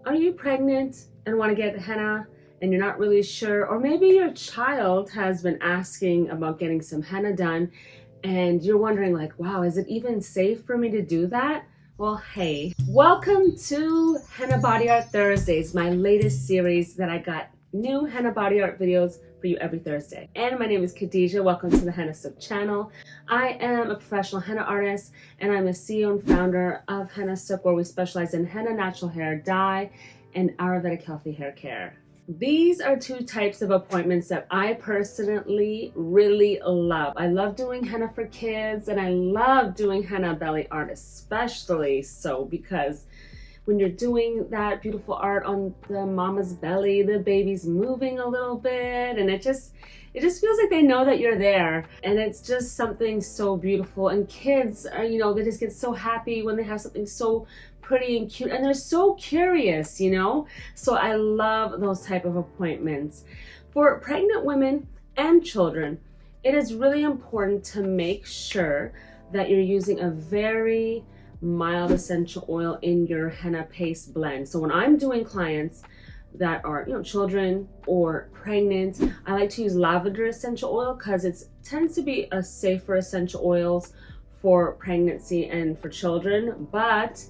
Are you pregnant and want to get henna and you're not really sure? Or maybe your child has been asking about getting some henna done and you're wondering like, wow, is it even safe for me to do that? Well, hey, welcome to Henna Body Art Thursdays, my latest series that I got new henna body art videos for you every Thursday. And my name is Khadija. Welcome to the Hennasooq channel. I am a professional henna artist and I'm the CEO and founder of Hennasooq, where we specialize in henna natural hair dye and Ayurvedic healthy hair care. These are two types of appointments that I personally really love. I love doing henna for kids and I love doing henna belly art, especially so because when you're doing that beautiful art on the mama's belly, the baby's moving a little bit and it just feels like they know that you're there, and it's just something so beautiful. And kids are, they just get so happy when they have something so pretty and cute, and they're so curious, so I love those type of appointments. For pregnant women and children, it is really important to make sure that you're using a very mild essential oil in your henna paste blend. So when I'm doing clients that are children or pregnant, I like to use lavender essential oil because it tends to be a safer essential oils for pregnancy and for children. But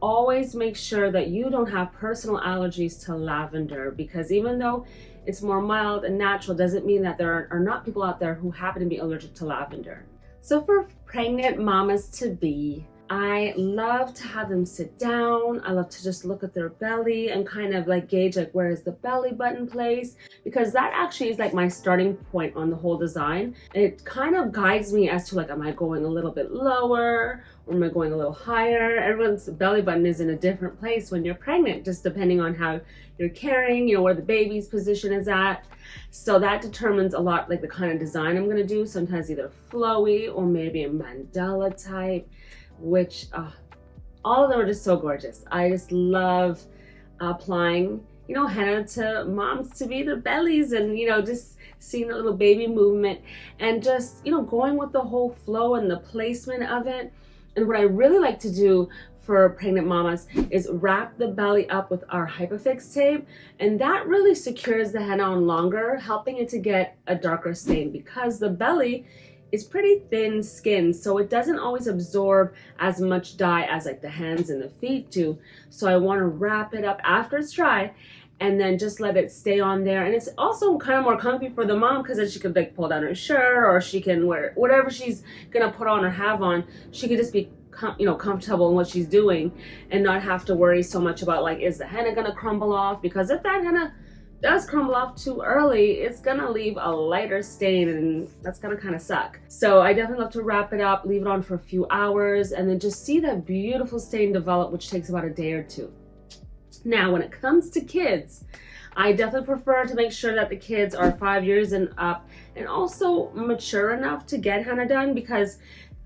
always make sure that you don't have personal allergies to lavender, because even though it's more mild and natural, doesn't mean that there are not people out there who happen to be allergic to lavender. So for pregnant mamas to be, I love to have them sit down. I love to just look at their belly and kind of like gauge like where is the belly button placed, because that actually is like my starting point on the whole design. It kind of guides me as to like, am I going a little bit lower or am I going a little higher? Everyone's belly button is in a different place when you're pregnant, just depending on how you're carrying, where the baby's position is at. So that determines a lot like the kind of design I'm going to do. Sometimes either flowy or maybe a mandala type, which all of them are just so gorgeous. I just love applying henna to moms to be their bellies, and just seeing the little baby movement and just going with the whole flow and the placement of it. And what I really like to do for pregnant mamas is wrap the belly up with our Hypofix tape, and that really secures the henna on longer, helping it to get a darker stain, because the belly is pretty thin skin, so it doesn't always absorb as much dye as like the hands and the feet do. So I want to wrap it up after it's dry and then just let it stay on there. And it's also kind of more comfy for the mom, because then she could like pull down her shirt, or she can wear whatever she's gonna put on or have on. She could just be comfortable in what she's doing and not have to worry so much about like, is the henna gonna crumble off? Because if that henna does crumble off too early, it's gonna leave a lighter stain, and that's gonna kind of suck. So I definitely love to wrap it up, leave it on for a few hours, and then just see that beautiful stain develop, which takes about a day or two. Now, when it comes to kids, I definitely prefer to make sure that the kids are 5 years and up, and also mature enough to get henna done, because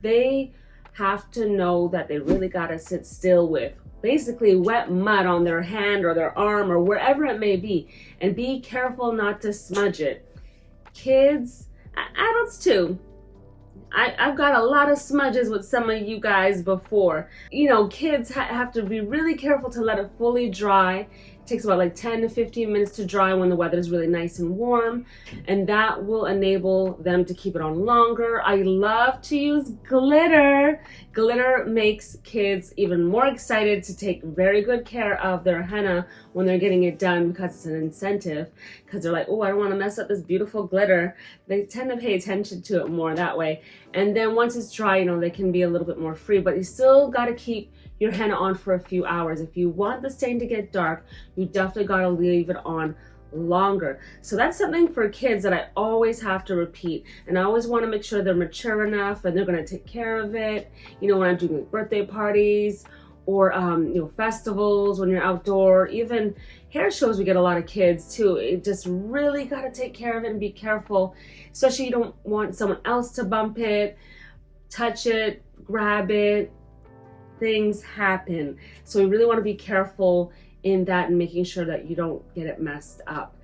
they have to know that they really gotta sit still with basically wet mud on their hand or their arm or wherever it may be, and be careful not to smudge it. Kids, adults too. I've got a lot of smudges with some of you guys before. Kids have to be really careful to let it fully dry. It takes about like 10 to 15 minutes to dry when the weather is really nice and warm, and that will enable them to keep it on longer. I love to use glitter. Glitter makes kids even more excited to take very good care of their henna when they're getting it done, because it's an incentive, because they're like, oh, I don't want to mess up this beautiful glitter. They tend to pay attention to it more that way. And then once it's dry, they can be a little bit more free, but you still got to keep your henna on for a few hours. If you want the stain to get dark, you definitely got to leave it on longer. So that's something for kids that I always have to repeat, and I always want to make sure they're mature enough and they're going to take care of it. When I'm doing like birthday parties or festivals, when you're outdoor, even hair shows, we get a lot of kids too. It just really got to take care of it and be careful, especially you don't want someone else to bump it, touch it, grab it. Things happen, so we really want to be careful in that and making sure that you don't get it messed up.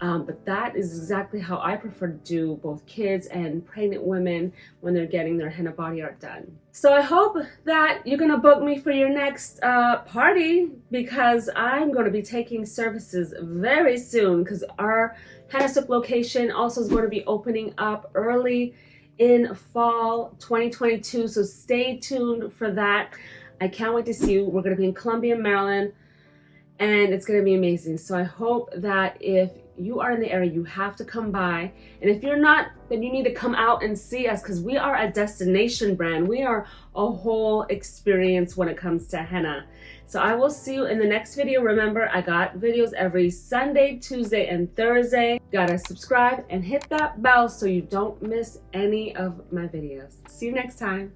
But that is exactly how I prefer to do both kids and pregnant women when they're getting their henna body art done. So I hope that you're gonna book me for your next party, because I'm gonna be taking services very soon, because our Hennasooq location also is going to be opening up early in fall 2022. So stay tuned for that. I can't wait to see you. We're gonna be in Columbia, Maryland, and it's gonna be amazing. So I hope that if you are in the area, you have to come by. And if you're not, then you need to come out and see us, because we are a destination brand. We are a whole experience when it comes to henna. So I will see you in the next video. Remember, I got videos every Sunday, Tuesday, and Thursday. Gotta subscribe and hit that bell so you don't miss any of my videos. See you next time.